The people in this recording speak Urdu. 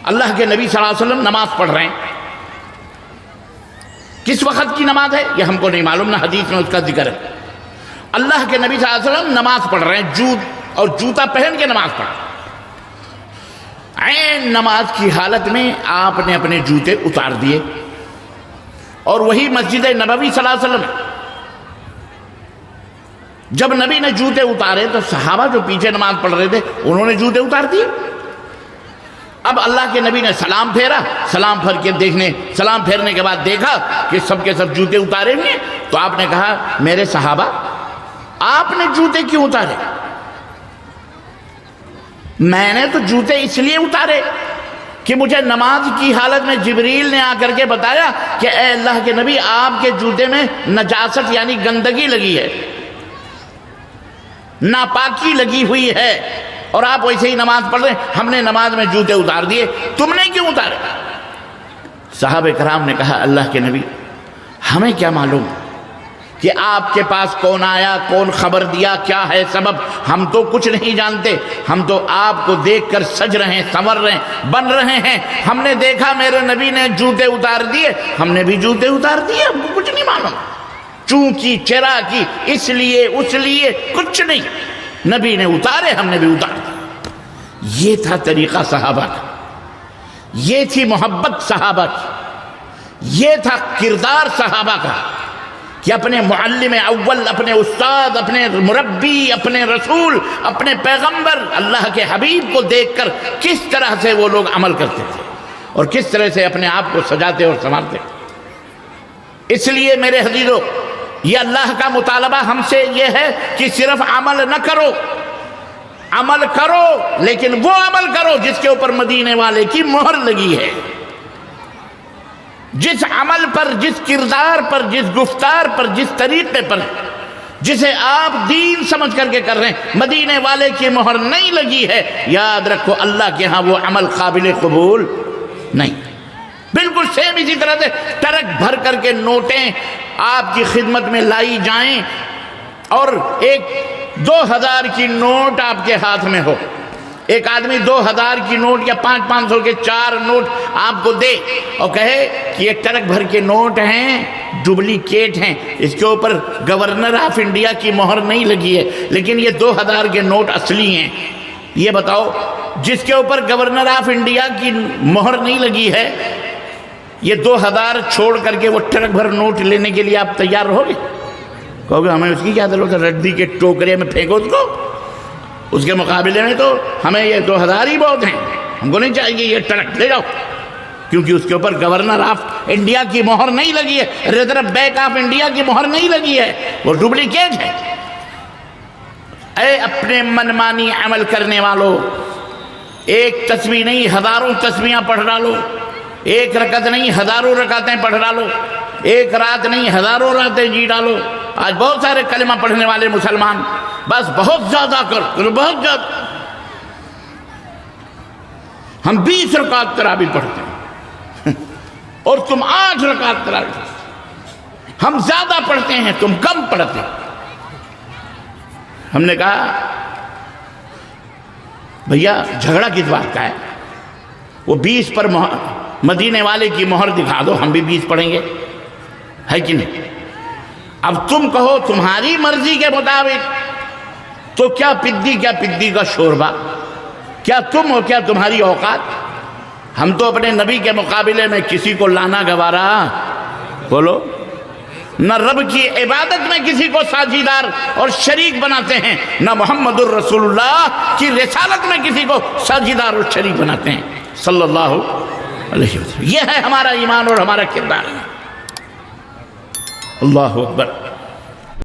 اللہ کے نبی صلی اللہ علیہ وسلم نماز پڑھ رہے ہیں. کس وقت کی نماز ہے یہ ہم کو نہیں معلوم، نہ حدیث میں اس کا ذکر ہے. اللہ کے نبی صلی اللہ علیہ وسلم نماز پڑھ رہے ہیں، اور جوتا پہن کے نماز پڑھ رہے ہیں. عین نماز کی حالت میں آپ نے اپنے جوتے اتار دیے، اور وہی مسجد نبوی صلی اللہ علیہ وسلم. جب نبی نے جوتے اتارے تو صحابہ جو پیچھے نماز پڑھ رہے تھے انہوں نے جوتے اتار دیے. اب اللہ کے نبی نے سلام پھیرا، سلام پھیرنے کے بعد دیکھا کہ سب کے سب جوتے اتارے ہوئے ہیں. تو آپ نے کہا میرے صحابہ آپ نے جوتے کیوں اتارے؟ میں نے تو جوتے اس لیے اتارے کہ مجھے نماز کی حالت میں جبریل نے آ کر کے بتایا کہ اے اللہ کے نبی آپ کے جوتے میں نجاست یعنی گندگی لگی ہے، ناپاکی لگی ہوئی ہے، اور آپ ویسے ہی نماز پڑھ رہے ہیں، ہم نے نماز میں جوتے اتار دیے، تم نے کیوں اتارے؟ صحابہ کرام نے کہا اللہ کے نبی ہمیں کیا معلوم کہ آپ کے پاس کون آیا، کون خبر دیا، کیا ہے سبب، ہم تو کچھ نہیں جانتے. ہم تو آپ کو دیکھ کر سج رہے ہیں، سنور رہے ہیں، بن رہے ہیں. ہم نے دیکھا میرے نبی نے جوتے اتار دیے، ہم نے بھی جوتے اتار دیے، ہم کو کچھ نہیں معلوم. چونکی چرا کی، اس لیے کچھ نہیں، نبی نے اتارے ہم نے بھی اتار دیا. یہ تھا طریقہ صحابہ کا، یہ تھی محبت صحابہ کی، یہ تھا کردار صحابہ کا کہ اپنے معلم اول، اپنے استاد، اپنے مربی، اپنے رسول، اپنے پیغمبر اللہ کے حبیب کو دیکھ کر کس طرح سے وہ لوگ عمل کرتے تھے اور کس طرح سے اپنے آپ کو سجاتے اور سنوارتے. اس لیے میرے عزیزو یہ اللہ کا مطالبہ ہم سے یہ ہے کہ صرف عمل نہ کرو، عمل کرو لیکن وہ عمل کرو جس کے اوپر مدینے والے کی مہر لگی ہے. جس عمل پر، جس کردار پر، جس گفتار پر، جس طریقے پر، جسے آپ دین سمجھ کر کے کر رہے ہیں، مدینے والے کی مہر نہیں لگی ہے، یاد رکھو اللہ کے ہاں وہ عمل قابل قبول نہیں. بالکل سیم اسی طرح سے ٹرک بھر کر کے نوٹیں آپ کی خدمت میں لائی جائیں اور ایک 2000 کی نوٹ آپ کے ہاتھ میں ہو، ایک آدمی 2000 کی نوٹ یا 500 کے 4 نوٹ آپ کو دے اور کہے کہ یہ ٹرک بھر کے نوٹ ہیں، ڈپلیکیٹ ہیں، اس کے اوپر گورنر آف انڈیا کی مہر نہیں لگی ہے، لیکن یہ 2000 کے نوٹ اصلی ہیں. یہ بتاؤ جس کے اوپر گورنر آف انڈیا کی مہر نہیں لگی ہے، یہ 2000 چھوڑ کر کے وہ ٹرک بھر نوٹ لینے کے لیے آپ تیار رہو گے؟ کہو گے ہمیں اس کی کیا ضرورت ہے، رڈی کے ٹوکرے میں پھینکو اس کو، اس کے مقابلے میں تو ہمیں یہ 2000 ہی بہت ہیں، ہم کو نہیں چاہیے یہ ٹرک، لے جاؤ، کیونکہ اس کے اوپر گورنر آف انڈیا کی مہر نہیں لگی ہے، ریزرو بینک آف انڈیا کی مہر نہیں لگی ہے، وہ ڈپلیکیٹ ہے. اے اپنے منمانی عمل کرنے والو، ایک تسبیح نہیں ہزاروں تسبیحاں پڑھ ڈالو، ایک رکعت نہیں ہزاروں رکعتیں پڑھ ڈالو، ایک رات نہیں ہزاروں راتیں جی ڈالو. آج بہت سارے کلمہ پڑھنے والے مسلمان بس بہت زیادہ بہت زیادہ، ہم 20 رکعت تراوی پڑھتے ہیں اور تم 8 رکعت تراوی، ہم زیادہ پڑھتے ہیں تم کم پڑھتے. ہم نے کہا بھیا جھگڑا کس بات کا ہے، وہ 20 پر مدینے والے کی مہر دکھا دو، ہم بھی 20 پڑھیں گے، ہے کہ نہیں؟ اب تم کہو تمہاری مرضی کے مطابق تو کیا پدی کا شوربہ، کیا تم ہو، کیا تمہاری اوقات؟ ہم تو اپنے نبی کے مقابلے میں کسی کو لانا گوارا، بولو، نہ رب کی عبادت میں کسی کو ساجیدار اور شریک بناتے ہیں، نہ محمد الرسول اللہ کی رسالت میں کسی کو ساجیدار اور شریک بناتے ہیں صلی اللہ علیہ وسلم. یہ ہے ہمارا ایمان اور ہمارا کردار. اللہ اکبر.